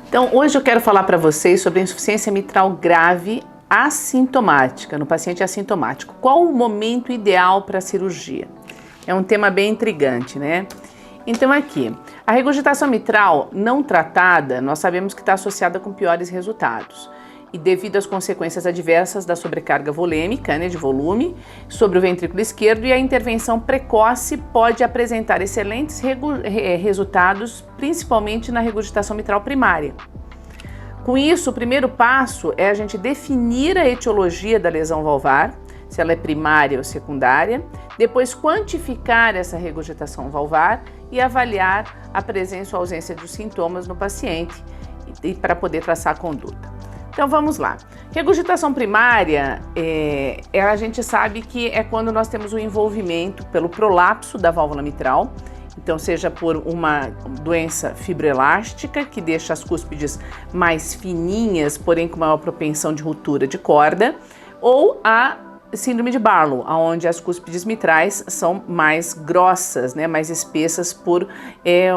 Então, hoje eu quero falar para vocês sobre a insuficiência mitral grave assintomática, no paciente assintomático. Qual o momento ideal para a cirurgia? É um tema bem intrigante, né? Então aqui, a regurgitação mitral não tratada, nós sabemos que está associada com piores resultados. E devido às consequências adversas da sobrecarga volêmica, né, de volume, sobre o ventrículo esquerdo, e a intervenção precoce pode apresentar excelentes resultados, principalmente na regurgitação mitral primária. Com isso, o primeiro passo é a gente definir a etiologia da lesão valvar, se ela é primária ou secundária, depois quantificar essa regurgitação valvar e avaliar a presença ou ausência dos sintomas no paciente e para poder traçar a conduta. Então vamos lá. Regurgitação primária, a gente sabe que é quando nós temos o envolvimento pelo prolapso da válvula mitral, então seja por uma doença fibroelástica que deixa as cúspides mais fininhas, porém com maior propensão de ruptura de corda, ou a síndrome de Barlow, onde as cúspides mitrais são mais grossas, né, mais espessas por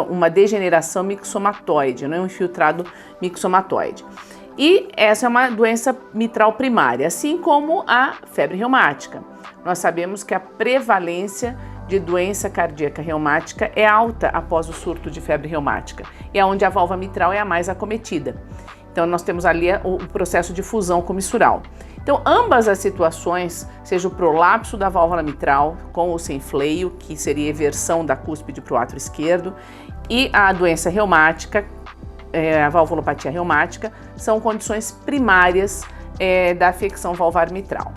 uma degeneração mixomatoide, né, um infiltrado mixomatoide. E essa é uma doença mitral primária, assim como a febre reumática. Nós sabemos que a prevalência de doença cardíaca reumática é alta após o surto de febre reumática, e é onde a válvula mitral é a mais acometida. Então nós temos ali o processo de fusão comissural. Então ambas as situações, seja o prolapso da válvula mitral com ou sem fleio, que seria eversão da cúspide para o átrio esquerdo, e a doença reumática, a valvulopatia reumática, são condições primárias da afecção valvar mitral.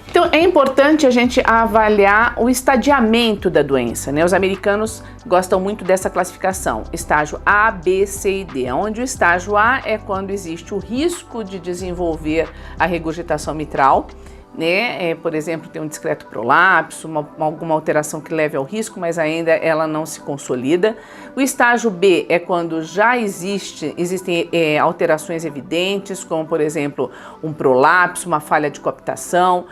Então é importante a gente avaliar o estadiamento da doença, né? Os americanos gostam muito dessa classificação, estágio A, B, C e D, onde o estágio A é quando existe o risco de desenvolver a regurgitação mitral, né? Por exemplo, tem um discreto prolapso, alguma alteração que leve ao risco, mas ainda ela não se consolida. O estágio B é quando já existem alterações evidentes, como por exemplo um prolapso, uma falha de coaptação,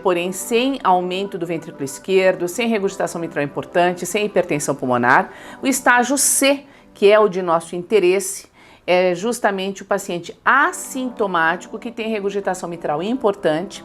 porém sem aumento do ventrículo esquerdo, sem regurgitação mitral importante, sem hipertensão pulmonar. O estágio C, que é o de nosso interesse, é justamente o paciente assintomático que tem regurgitação mitral importante,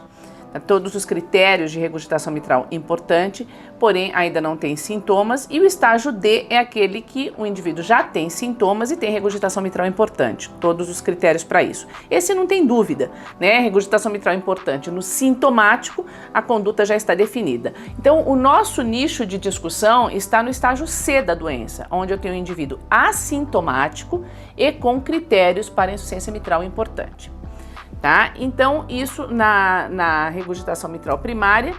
todos os critérios de regurgitação mitral importante, porém ainda não tem sintomas, e o estágio D é aquele que o indivíduo já tem sintomas e tem regurgitação mitral importante, todos os critérios para isso. Esse não tem dúvida, né? Regurgitação mitral importante no sintomático, a conduta já está definida. Então o nosso nicho de discussão está no estágio C da doença, onde eu tenho um indivíduo assintomático e com critérios para insuficiência mitral importante. Tá? Então isso na regurgitação mitral primária,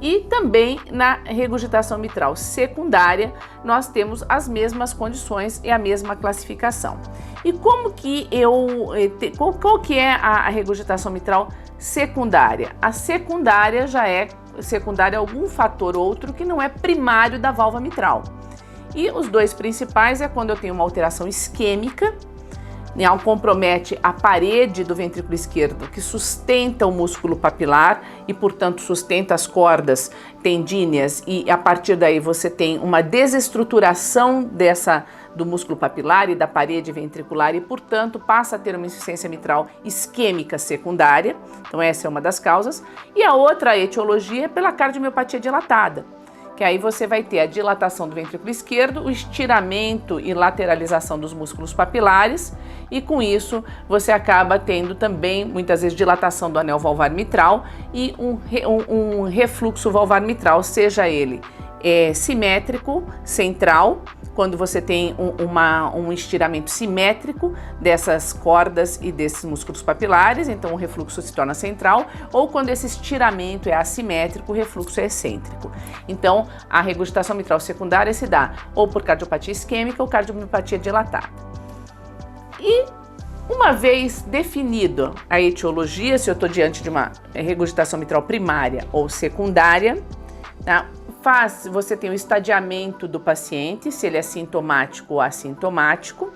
e também na regurgitação mitral secundária nós temos as mesmas condições e a mesma classificação. E como que qual que é a regurgitação mitral secundária? A secundária já é secundária a algum fator outro que não é primário da válvula mitral. E os dois principais é quando eu tenho uma alteração isquêmica, compromete a parede do ventrículo esquerdo, que sustenta o músculo papilar e, portanto, sustenta as cordas tendíneas, e a partir daí você tem uma desestruturação do músculo papilar e da parede ventricular e, portanto, passa a ter uma insuficiência mitral isquêmica secundária. Então essa é uma das causas. E a outra etiologia é pela cardiomiopatia dilatada, que aí você vai ter a dilatação do ventrículo esquerdo, o estiramento e lateralização dos músculos papilares, e com isso você acaba tendo também, muitas vezes, dilatação do anel valvar mitral e um refluxo valvar mitral, seja ele simétrico, central, quando você tem um estiramento simétrico dessas cordas e desses músculos papilares, então o refluxo se torna central, ou quando esse estiramento é assimétrico, o refluxo é excêntrico. Então, a regurgitação mitral secundária se dá ou por cardiopatia isquêmica ou cardiomiopatia dilatada. E uma vez definido a etiologia, se eu estou diante de uma regurgitação mitral primária ou secundária, tá? Você tem o estadiamento do paciente, se ele é sintomático ou assintomático,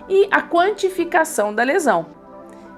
e a quantificação da lesão.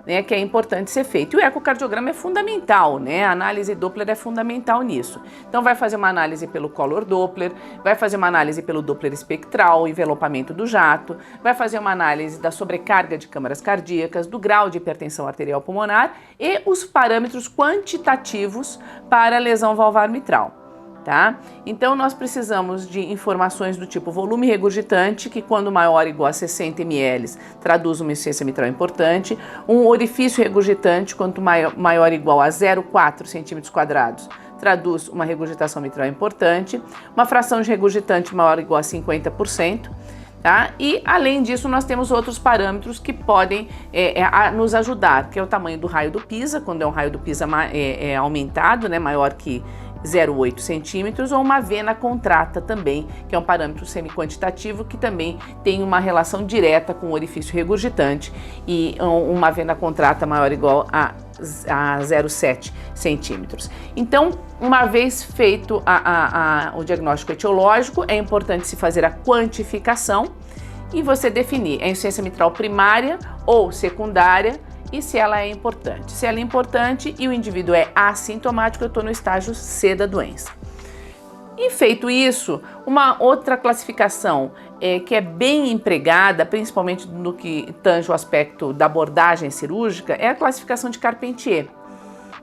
né, que é importante ser feito. E o ecocardiograma é fundamental, né? A análise Doppler é fundamental nisso. Então vai fazer uma análise pelo Color Doppler, vai fazer uma análise pelo Doppler espectral, envelopamento do jato, vai fazer uma análise da sobrecarga de câmaras cardíacas, do grau de hipertensão arterial pulmonar e os parâmetros quantitativos para a lesão valvar mitral. Tá? Então nós precisamos de informações do tipo volume regurgitante, que quando maior ou igual a 60 ml traduz uma insuficiência mitral importante, um orifício regurgitante quanto maior ou igual a 0,4 cm², traduz uma regurgitação mitral importante, uma fração de regurgitante maior ou igual a 50%, tá? E além disso nós temos outros parâmetros que podem nos ajudar, que é o tamanho do raio do Pisa, quando é um raio do Pisa aumentado, né, maior que 0,8 centímetros, ou uma vena contrata também, que é um parâmetro semi-quantitativo que também tem uma relação direta com o orifício regurgitante, e uma vena contrata maior ou igual a 0,7 centímetros. Então, uma vez feito o diagnóstico etiológico, é importante se fazer a quantificação e você definir a insuficiência mitral primária ou secundária, e se ela é importante. Se ela é importante e o indivíduo é assintomático, eu estou no estágio C da doença. E feito isso, uma outra classificação que é bem empregada, principalmente no que tange o aspecto da abordagem cirúrgica, é a classificação de Carpentier.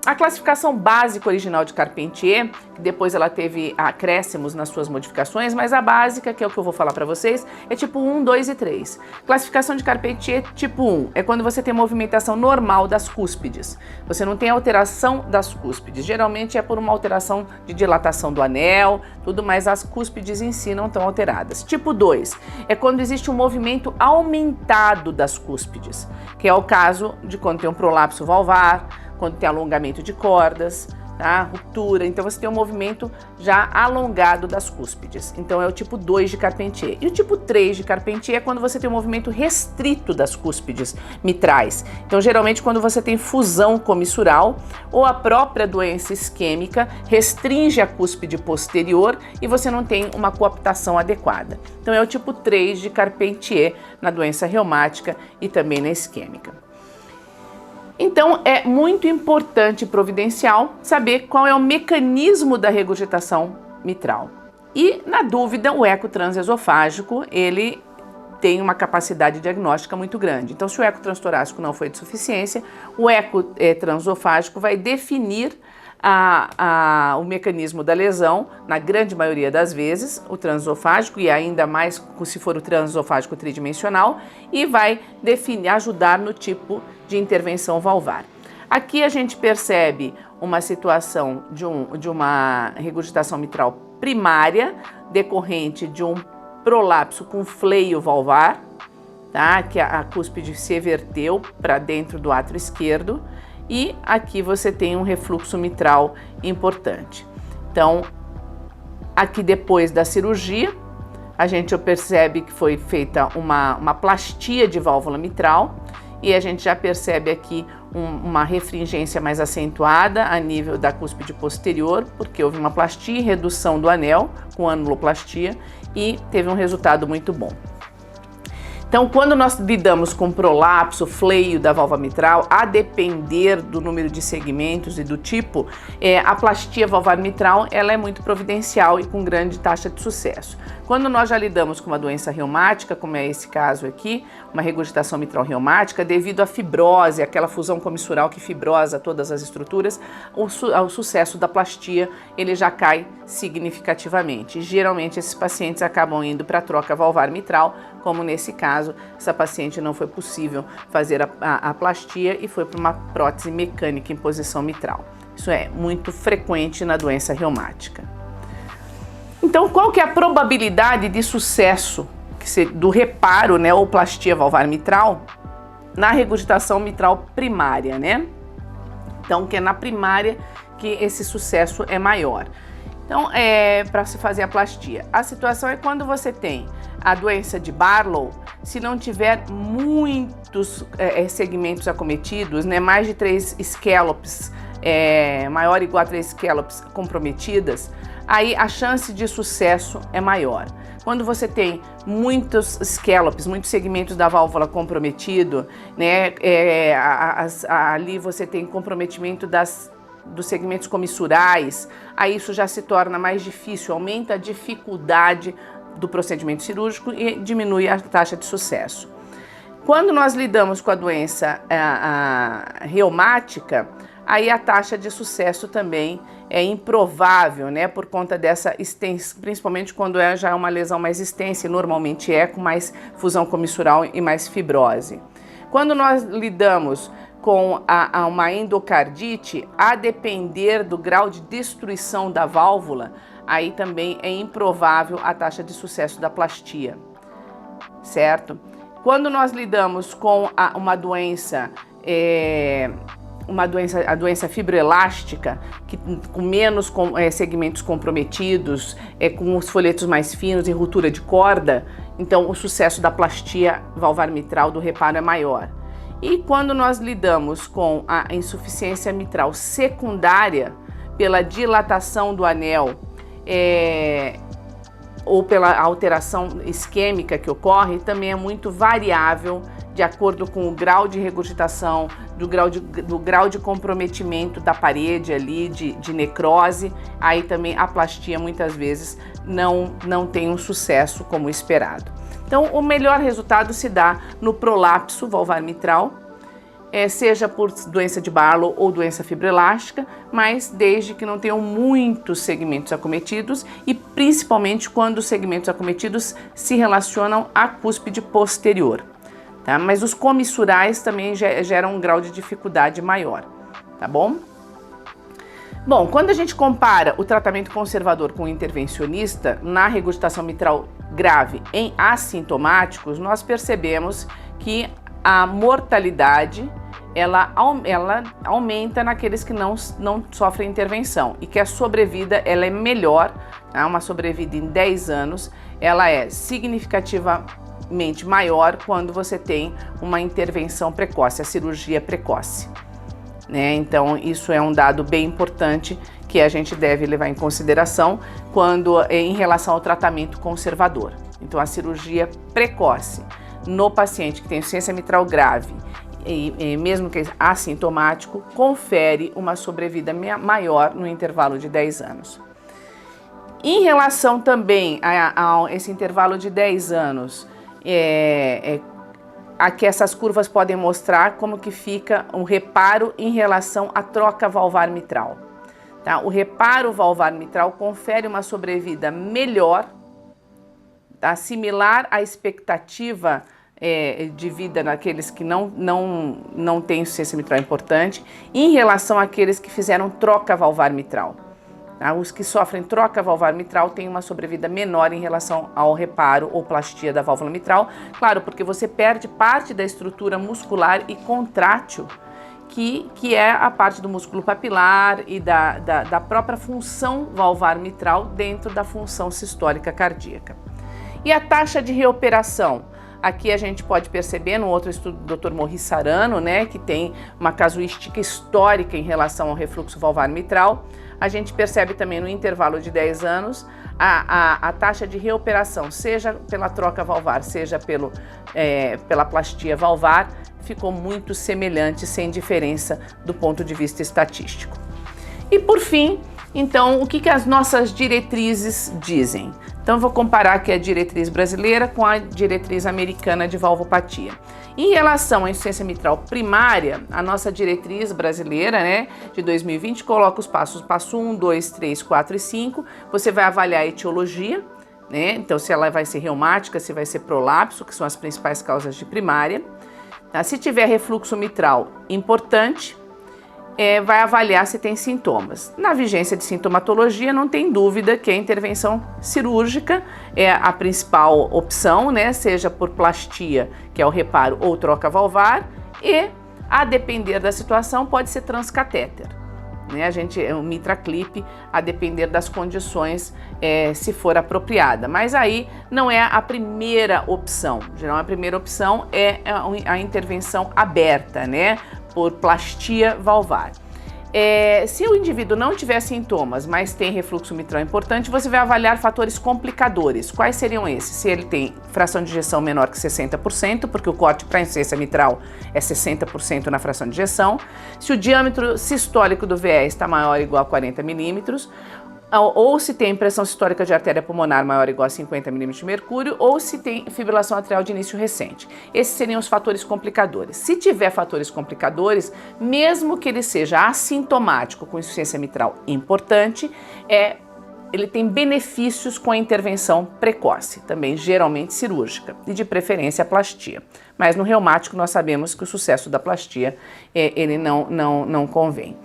A classificação básica original de Carpentier, que depois ela teve acréscimos nas suas modificações, mas a básica, que é o que eu vou falar para vocês, é tipo 1, 2 e 3. Classificação de Carpentier tipo 1 é quando você tem movimentação normal das cúspides. Você não tem alteração das cúspides. Geralmente é por uma alteração de dilatação do anel, tudo, mas as cúspides em si não estão alteradas. Tipo 2 é quando existe um movimento aumentado das cúspides, que é o caso de quando tem um prolapso valvar, quando tem alongamento de cordas, tá? Ruptura, então você tem um movimento já alongado das cúspides. Então é o tipo 2 de Carpentier. E o tipo 3 de Carpentier é quando você tem um movimento restrito das cúspides mitrais. Então geralmente quando você tem fusão comissural ou a própria doença isquêmica restringe a cúspide posterior e você não tem uma coaptação adequada. Então é o tipo 3 de Carpentier na doença reumática e também na isquêmica. Então, é muito importante e providencial saber qual é o mecanismo da regurgitação mitral. E, na dúvida, o eco transesofágico, ele tem uma capacidade diagnóstica muito grande. Então, se o eco transtorácico não foi de suficiência, o eco transesofágico vai definir o mecanismo da lesão, na grande maioria das vezes, o transesofágico, e ainda mais se for o transesofágico tridimensional, e vai ajudar no tipo de intervenção valvar. Aqui a gente percebe uma situação de uma regurgitação mitral primária, decorrente de um prolapso com fleio valvar, tá? Que a cúspide se everteu para dentro do átrio esquerdo, e aqui você tem um refluxo mitral importante. Então, aqui depois da cirurgia, a gente percebe que foi feita uma plastia de válvula mitral, e a gente já percebe aqui uma refringência mais acentuada a nível da cúspide posterior, porque houve uma plastia e redução do anel com anuloplastia, e teve um resultado muito bom. Então, quando nós lidamos com prolapso, fleio da válvula mitral, a depender do número de segmentos e do tipo, a plastia valvar mitral ela é muito providencial e com grande taxa de sucesso. Quando nós já lidamos com uma doença reumática, como é esse caso aqui, uma regurgitação mitral reumática, devido à fibrose, aquela fusão comissural que fibrosa todas as estruturas, o sucesso da plastia ele já cai significativamente. Geralmente esses pacientes acabam indo para a troca valvar mitral, como nesse caso, essa paciente não foi possível fazer a plastia e foi para uma prótese mecânica em posição mitral. Isso é muito frequente na doença reumática. Então, qual que é a probabilidade de sucesso do reparo, né, ou plastia valvar mitral na regurgitação mitral primária, né? Então, que é na primária que esse sucesso é maior. Então, para se fazer a plastia. A situação é quando você tem a doença de Barlow, se não tiver muitos segmentos acometidos, né, mais de 3 scallops, maior ou igual a 3 scallops comprometidas, aí a chance de sucesso é maior. quando você tem muitos scallops, muitos segmentos da válvula comprometido, né, ali você tem comprometimento dos segmentos comissurais, aí isso já se torna mais difícil, aumenta a dificuldade do procedimento cirúrgico e diminui a taxa de sucesso. Quando nós lidamos com a doença reumática, aí a taxa de sucesso também é improvável, né, por conta dessa extensão, principalmente quando já é uma lesão mais extensa, e normalmente com mais fusão comissural e mais fibrose. Quando nós lidamos com uma endocardite, a depender do grau de destruição da válvula, aí também é improvável a taxa de sucesso da plastia, certo? Quando nós lidamos com a doença fibroelástica, com menos segmentos comprometidos, com os folhetos mais finos e ruptura de corda, então o sucesso da plastia valvar mitral do reparo é maior. E quando nós lidamos com a insuficiência mitral secundária pela dilatação do anel ou pela alteração isquêmica que ocorre, também é muito variável de acordo com o grau de regurgitação, do grau de comprometimento da parede ali, de necrose. Aí também a plastia muitas vezes não tem um sucesso como esperado. Então o melhor resultado se dá no prolapso valvar mitral, seja por doença de Barlow ou doença fibroelástica, mas desde que não tenham muitos segmentos acometidos e principalmente quando os segmentos acometidos se relacionam à cúspide posterior. Tá? Mas os comissurais também geram um grau de dificuldade maior, tá bom? Bom, quando a gente compara o tratamento conservador com o intervencionista na regurgitação mitral grave em assintomáticos, nós percebemos que a mortalidade ela aumenta naqueles que não sofrem intervenção e que a sobrevida ela é melhor, tá? Uma sobrevida em 10 anos, ela é significativamente maior quando você tem uma intervenção precoce, a cirurgia precoce, né? Então isso é um dado bem importante que a gente deve levar em consideração em relação ao tratamento conservador. Então a cirurgia precoce no paciente que tem insuficiência mitral grave e mesmo que assintomático, confere uma sobrevida maior no intervalo de 10 anos. Em relação também a esse intervalo de 10 anos, aqui essas curvas podem mostrar como que fica um reparo em relação à troca valvar mitral. Tá? O reparo valvar mitral confere uma sobrevida melhor, tá? Similar à expectativa de vida naqueles que não têm insuficiência mitral importante, em relação àqueles que fizeram troca valvar mitral. Tá? Os que sofrem troca valvar mitral têm uma sobrevida menor em relação ao reparo ou plastia da válvula mitral, claro, porque você perde parte da estrutura muscular e contrátil, que é a parte do músculo papilar e da própria função valvar mitral dentro da função sistólica cardíaca. E a taxa de reoperação? Aqui a gente pode perceber no outro estudo do Dr. Maurice Sarano, né, que tem uma casuística histórica em relação ao refluxo valvar mitral. A gente percebe também no intervalo de 10 anos a taxa de reoperação, seja pela troca valvar, seja pela plastia valvar, ficou muito semelhante, sem diferença do ponto de vista estatístico. E por fim, então, o que as nossas diretrizes dizem? Então, eu vou comparar aqui a diretriz brasileira com a diretriz americana de valvopatia. Em relação à insuficiência mitral primária, a nossa diretriz brasileira, né, de 2020, coloca os passos, passo 1, 2, 3, 4 e 5. Você vai avaliar a etiologia, né? Então, se ela vai ser reumática, se vai ser prolapso, que são as principais causas de primária. Tá? Se tiver refluxo mitral importante, vai avaliar se tem sintomas. Na vigência de sintomatologia, não tem dúvida que a intervenção cirúrgica é a principal opção, né? Seja por plastia, que é o reparo, ou troca valvar, e, a depender da situação, pode ser transcatéter, né? O MitraClip, a depender das condições, se for apropriada. Mas aí não é a primeira opção. Geralmente a primeira opção é a intervenção aberta, né? Por plastia valvar. Se o indivíduo não tiver sintomas, mas tem refluxo mitral importante, você vai avaliar fatores complicadores. Quais seriam esses? Se ele tem fração de ejeção menor que 60%, porque o corte para insuficiência mitral é 60% na fração de ejeção. Se o diâmetro sistólico do VE está maior ou igual a 40 milímetros, ou se tem pressão sistólica de artéria pulmonar maior ou igual a 50 milímetros de mercúrio, ou se tem fibrilação atrial de início recente. Esses seriam os fatores complicadores. Se tiver fatores complicadores, mesmo que ele seja assintomático com insuficiência mitral importante, ele tem benefícios com a intervenção precoce, também geralmente cirúrgica, e de preferência a plastia. Mas no reumático nós sabemos que o sucesso da plastia ele não convém.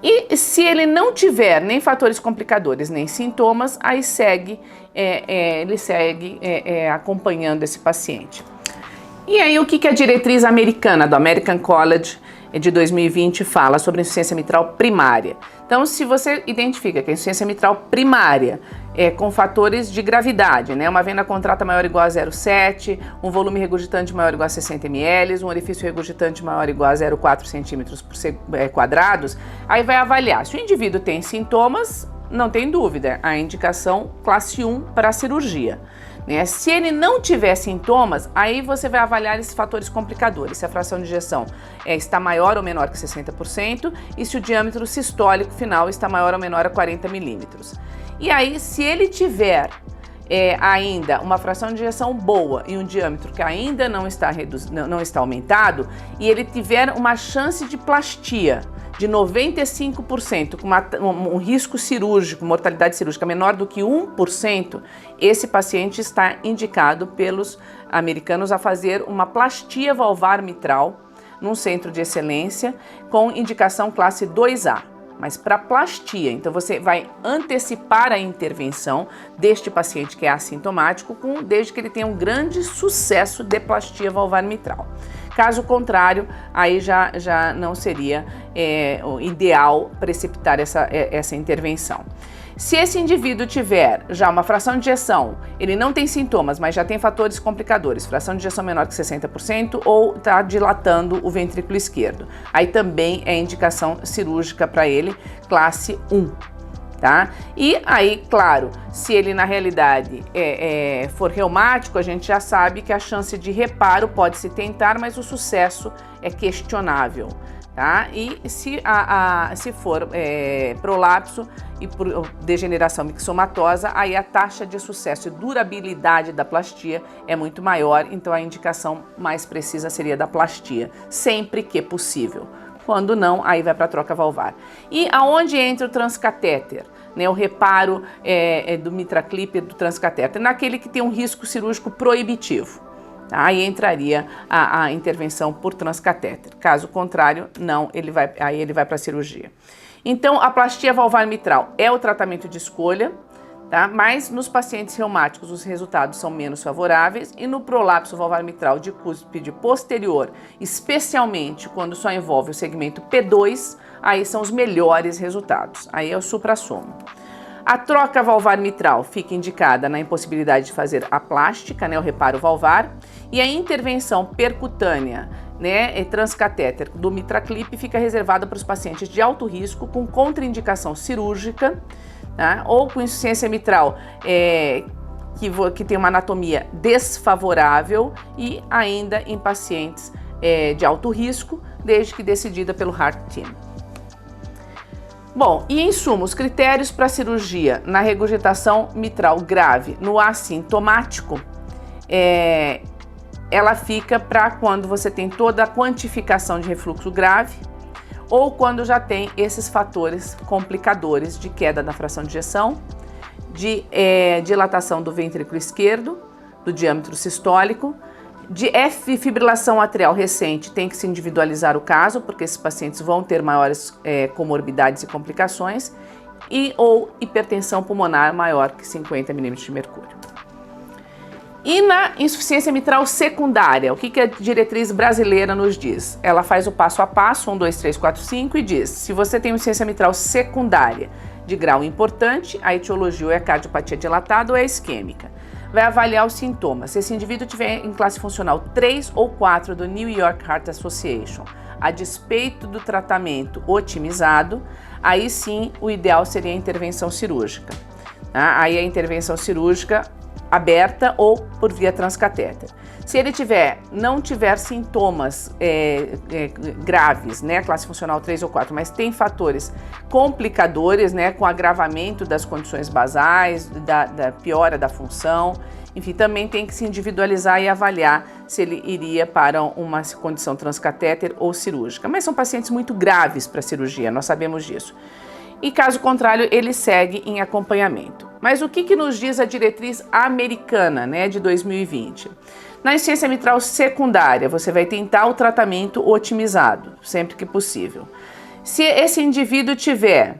E se ele não tiver nem fatores complicadores, nem sintomas, aí ele segue acompanhando esse paciente. E aí o que a diretriz americana, do American College de 2020, fala sobre insuficiência mitral primária? Então, se você identifica que a insuficiência mitral primária com fatores de gravidade, né? Uma vena contrata maior ou igual a 0,7, um volume regurgitante maior ou igual a 60 ml, um orifício regurgitante maior ou igual a 0,4 centímetros quadrados, aí vai avaliar. Se o indivíduo tem sintomas, não tem dúvida, a indicação classe 1 para a cirurgia. Se ele não tiver sintomas, aí você vai avaliar esses fatores complicadores, se a fração de ejeção está maior ou menor que 60% e se o diâmetro sistólico final está maior ou menor a 40 milímetros. E aí, se ele tiver ainda uma fração de ejeção boa e um diâmetro que ainda não está aumentado, e ele tiver uma chance de plastia de 95%, com um risco cirúrgico, mortalidade cirúrgica menor do que 1%, esse paciente está indicado pelos americanos a fazer uma plastia valvar mitral num centro de excelência com indicação classe 2A. Mas para plastia, então você vai antecipar a intervenção deste paciente que é assintomático, desde que ele tenha um grande sucesso de plastia valvar mitral. Caso contrário, aí já não seria o ideal precipitar essa intervenção. Se esse indivíduo tiver já uma fração de ejeção, ele não tem sintomas, mas já tem fatores complicadores, fração de ejeção menor que 60% ou está dilatando o ventrículo esquerdo, aí também é indicação cirúrgica para ele, classe 1. Tá? E aí, claro, se ele na realidade for reumático, a gente já sabe que a chance de reparo pode se tentar, mas o sucesso é questionável. Tá? E se for prolapso e por degeneração mixomatosa, aí a taxa de sucesso e durabilidade da plastia é muito maior, então a indicação mais precisa seria da plastia, sempre que possível. Quando não, aí vai para a troca valvar. E aonde entra o transcatéter? O reparo do mitraclip do transcatéter? Naquele que tem um risco cirúrgico proibitivo. Aí entraria a intervenção por transcatéter. Caso contrário, não, ele vai para a cirurgia. Então, a plastia valvar mitral é o tratamento de escolha, tá? Mas nos pacientes reumáticos os resultados são menos favoráveis e no prolapso valvar mitral de cúspide posterior, especialmente quando só envolve o segmento P2, aí são os melhores resultados. Aí é o suprassumo. A troca valvar mitral fica indicada na impossibilidade de fazer a plástica, o reparo valvar, e a intervenção percutânea, transcatéter do mitraclip fica reservada para os pacientes de alto risco com contraindicação cirúrgica, tá? Ou com insuficiência mitral que tem uma anatomia desfavorável e ainda em pacientes de alto risco, desde que decidida pelo Heart Team. Bom, e em suma, os critérios para cirurgia na regurgitação mitral grave no assintomático, ela fica para quando você tem toda a quantificação de refluxo grave ou quando já tem esses fatores complicadores de queda da fração de ejeção, de dilatação do ventrículo esquerdo, do diâmetro sistólico, de fibrilação atrial recente. Tem que se individualizar o caso, porque esses pacientes vão ter maiores comorbidades e complicações, ou hipertensão pulmonar maior que 50 milímetros de mercúrio. E na insuficiência mitral secundária, o que a diretriz brasileira nos diz? Ela faz o passo a passo, 1, 2, 3, 4, 5, e diz: se você tem insuficiência mitral secundária de grau importante, a etiologia ou é cardiopatia dilatada ou é isquêmica. vai avaliar os sintomas. Se esse indivíduo tiver em classe funcional 3 ou 4 do New York Heart Association, a despeito do tratamento otimizado, aí sim o ideal seria a intervenção cirúrgica. Tá? Aí a intervenção cirúrgica aberta ou por via transcatéter. Se ele não tiver sintomas graves, né, classe funcional 3 ou 4, mas tem fatores complicadores, né, com agravamento das condições basais, da piora da função, enfim, também tem que se individualizar e avaliar se ele iria para uma condição transcatéter ou cirúrgica. Mas são pacientes muito graves para cirurgia, nós sabemos disso. E caso contrário, ele segue em acompanhamento. Mas o que nos diz a diretriz americana, né, de 2020? Na insuficiência mitral secundária, você vai tentar o tratamento otimizado, sempre que possível. Se esse indivíduo tiver,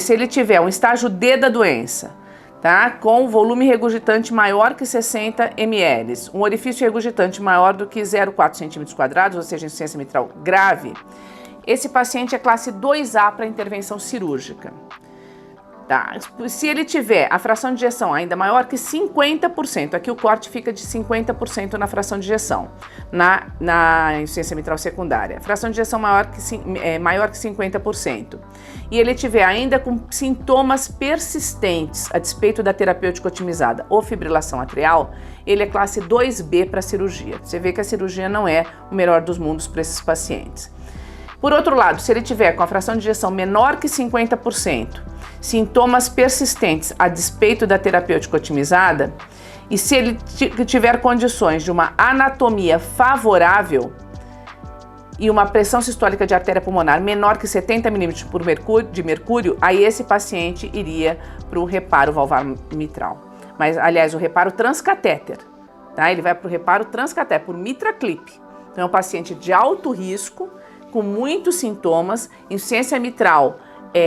se ele tiver um estágio D da doença, tá, com volume regurgitante maior que 60 ml, um orifício regurgitante maior do que 0,4 cm², ou seja, insuficiência mitral grave, esse paciente é classe 2A para intervenção cirúrgica. Tá. Se ele tiver a fração de ejeção ainda maior que 50%, aqui o corte fica de 50% na fração de ejeção, na insuficiência mitral secundária. Fração de ejeção maior que 50%. E ele tiver ainda com sintomas persistentes, a despeito da terapêutica otimizada ou fibrilação atrial, ele é classe 2B para cirurgia. Você vê que a cirurgia não é o melhor dos mundos para esses pacientes. Por outro lado, se ele tiver com a fração de ejeção menor que 50%, sintomas persistentes a despeito da terapêutica otimizada, e se ele tiver condições de uma anatomia favorável e uma pressão sistólica de artéria pulmonar menor que 70 mm de mercúrio, aí esse paciente iria para o reparo valvar mitral. Mas, aliás, o reparo transcatéter, tá? Ele vai para o reparo transcatéter, por MitraClip. Então, é um paciente de alto risco, com muitos sintomas, insuficiência mitral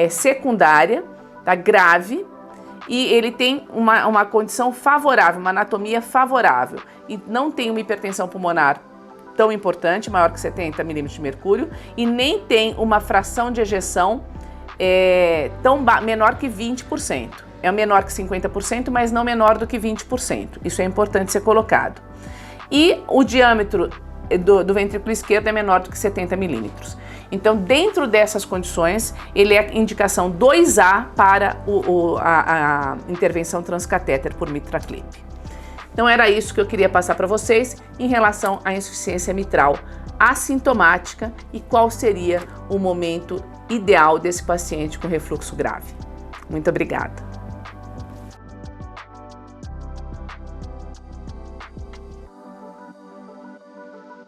secundária, tá, grave, e ele tem uma condição favorável, uma anatomia favorável, e não tem uma hipertensão pulmonar tão importante, maior que 70 mm de mercúrio, e nem tem uma fração de ejeção menor que 20%. É menor que 50%, mas não menor do que 20%. Isso é importante ser colocado. E o diâmetro do ventrículo esquerdo é menor do que 70 milímetros. Então, dentro dessas condições, ele é indicação 2A para a intervenção transcatéter por MitraClip. Então, era isso que eu queria passar para vocês em relação à insuficiência mitral assintomática e qual seria o momento ideal desse paciente com refluxo grave. Muito obrigada.